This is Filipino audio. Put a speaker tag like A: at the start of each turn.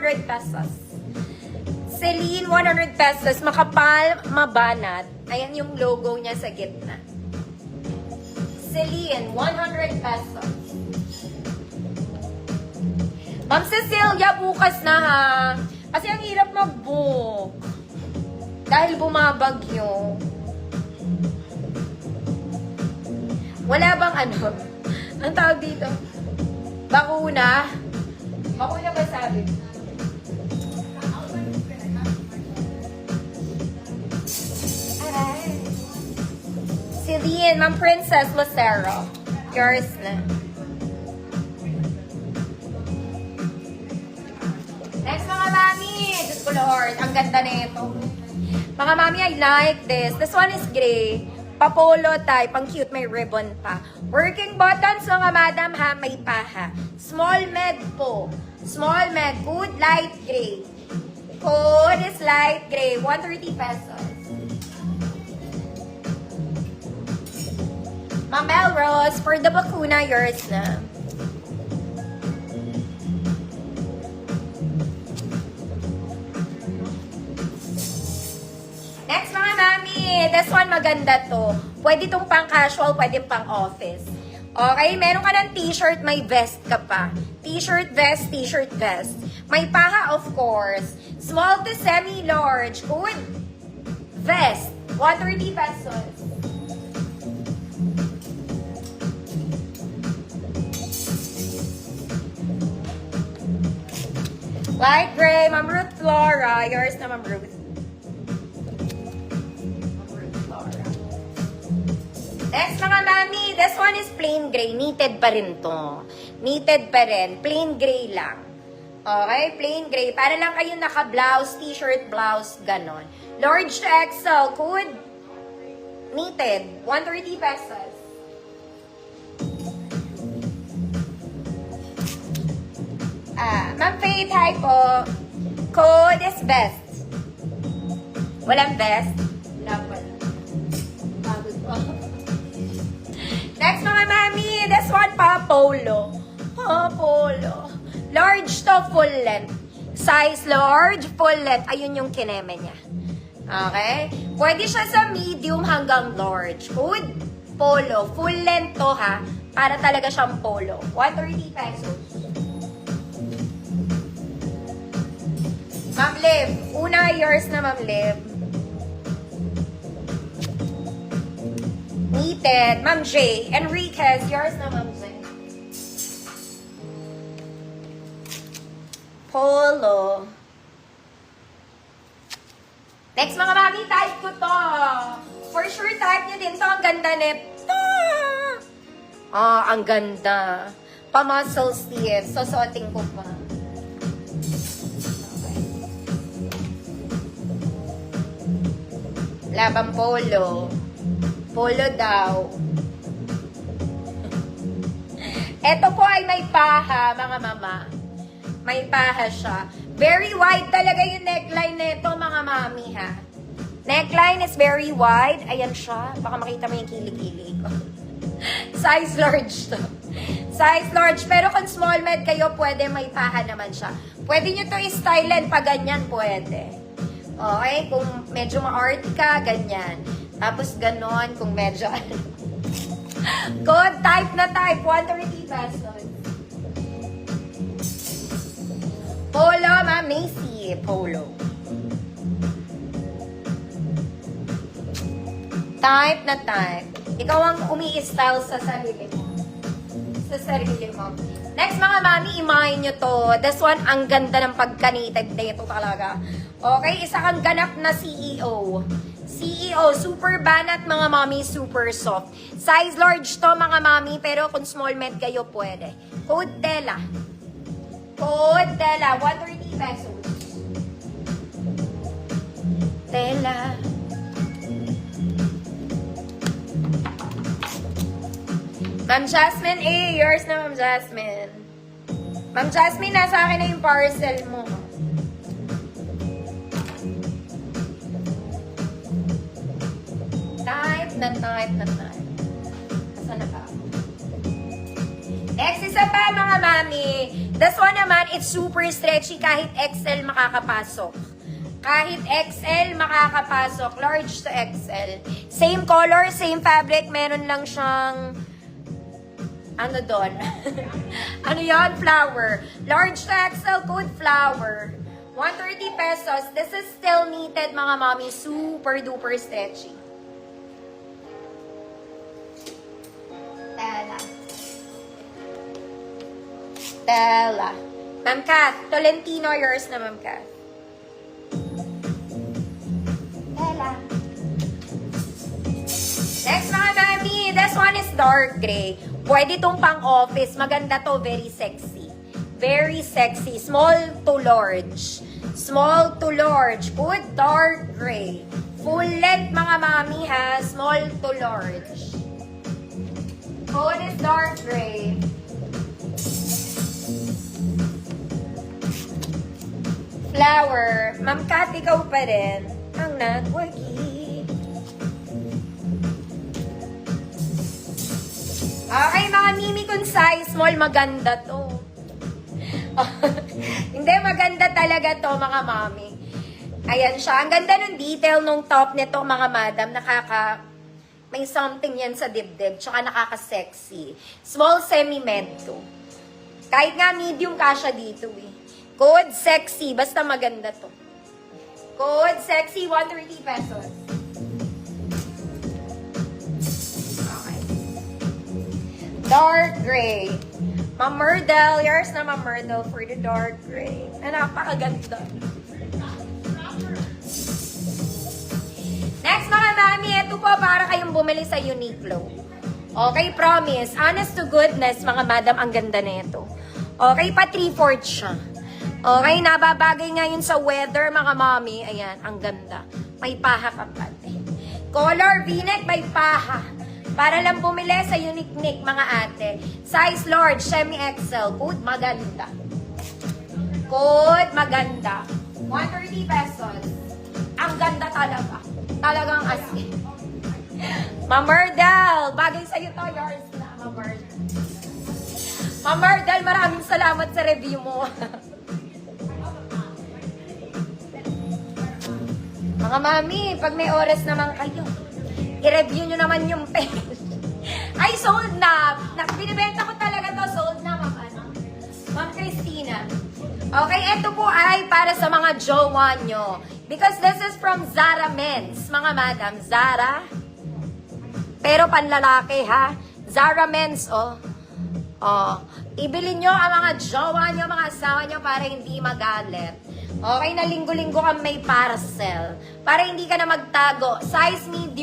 A: 100 pesos. Celine, 100 pesos. Makapal, mabanat. Ayan yung logo niya sa gitna. Celine, 100 pesos. Ma'am Cecilia, bukas na ha. Kasi ang hirap mag-book. Dahil bumabagyo. Wala bang ano? Ang tawag dito? Bakuna? Bakuna ba sabi? Aray. Celine, Ma'am Princess Lucero. Yours na. Next mga mami. Diyos ko Lord, ang ganda na ito. Mga mami, I like this. This one is gray. Papolo type. Ang cute, may ribbon pa. Working buttons, mga madam ha, may paha. Small med po. Small med. Good light gray. Code is light gray. 130 pesos. Ma'am Melrose, for the bakuna, yours na. Next mga mami, this one maganda to. Pwede itong pang casual, pwede pang office. Okay, meron ka ng t-shirt, may vest ka pa. T-shirt, vest, t-shirt, vest. May paha, of course. Small to semi-large. Good. Vest, 130 pesos. Light gray, Ma'am Ruth Flora. Yours na, Ma'am Ruth. Next mga mami, this one is plain gray. Knitted pa rin to. Knitted pa rin. Plain gray lang. Okay? Plain gray. Para lang kayo naka-blouse, t-shirt, blouse, ganon. Large to XL. Good. Knitted. 130 pesos. Ma'am Faith, hi po. Code is best. Walang best? Wala pala. Pagod po. Next mga mami, this one pa, polo. Polo. Large to full length. Size large, full length. Ayun yung kineme niya. Okay? Pwede siya sa medium hanggang large. Good. Polo. Full length to ha. Para talaga siyang polo. 130 pesos. Ma'am Liv. Una, yours na Ma'am Liv. Knitted. Ma'am J. Enriquez. Yours na Ma'am J. Polo. Next mga mami, type ko to. For sure, type nyo din to. Ang ganda nito. Ang ganda. Pa-muscle sleeve. Susuotin ko pa. Labang polo. Polo daw. Ito po ay may paha, mga mama. May paha siya. Very wide talaga yung neckline nito, mga mami, ha. Neckline is very wide. Ayan siya. Baka makita mo yung kilig-kilig ko. Size large to. Size large. Pero kung small med kayo, pwede may paha naman siya. Pwede nyo to i-stylen pa ganyan, pwede. Okay? Kung medyo ma-art ka, ganyan. Tapos ganon, kung medyo Code type na type, 130 pesos. Polo, Ma'am Macy. Polo. Type na type. Ikaw ang umi-style sa sarili mo. Sa sarili mo. Next mga mami, imahin nyo to. This one, ang ganda ng pagkanited nito talaga. Okay, isa kang ganap na CEO. CEO, super banat mga mami, super soft. Size large to mga mami, pero kung small med kayo pwede. Code Tela. Code Tela, 130 pesos. Tela. Ma'am Jasmine A, yours na Ma'am Jasmine. Ma'am Jasmine, nasa akin na yung parcel mo. Type na type na type. Saan na ba? Next, isa pa mga mami. This one naman, it's super stretchy. Kahit XL makakapasok. Kahit XL makakapasok. Large to XL. Same color, same fabric. Meron lang siyang... Ano doon? Ano yon? Flower. Large to XL, code flower. 130 pesos. This is still knitted, mga mommy. Super duper stretchy. Tela. Tela. Ma'am Kath, Tolentino, yours na, Ma'am Kath. Tela. Next, mga mami, this one is dark gray. Pwede itong pang-office. Maganda to, very sexy. Very sexy. Small to large. Small to large. Good dark gray. Full length, mga mami, ha. Small to large. Code is dark gray. Flower. Ma'am Kat, ikaw pa rin ang nagwagi. Okay, mga mimi kung size small, maganda to. Hindi, maganda talaga to, mga mami. Ayan siya. Ang ganda ng detail nung top nito, mga madam. May something yan sa dibdib. Tsaka nakaka-sexy. Small semi-med to. Kahit nga medium kasha dito eh. Code sexy. Basta maganda to. Code sexy, 130 pesos. Okay. Dark gray. Ma'am Myrtle. Yours na, Ma'am Myrtle, for the dark gray. Na napakaganda. Next, mga mami, ito po para kayong bumili sa Uniqlo. Okay, promise. Honest to goodness, mga madam, ang ganda nito. Okay, pa 3/4 siya. Okay, nababagay ngayon sa weather, mga mami. Ayan, ang ganda. May paha pa pati. Color V-neck, may paha. Para lang bumili sa Uniqlo, mga ate. Size large, semi-XL. Code maganda. Code maganda. 130 pesos. Ang ganda talaga. Talagang as in. Ma'am Myrtle, bagay sa'yo to, yours na, Ma'am Myrtle. Ma'am Myrtle, maraming salamat sa review mo. Mga mami, pag may oras naman kayo, i-review nyo naman yung pen. Ay, sold na. Binibenta ko talaga to, sold na, Ma'am Christina. Okay, ito po ay para sa mga jowa nyo. Because this is from Zara Men's, mga madam. Zara. Pero panlalaki, ha? Zara Men's, oh. Oh. Ibili nyo ang mga jowa nyo, mga asawa nyo para hindi magalit. Okay, na linggo-linggo kang may parcel. Para hindi ka na magtago. Size medium.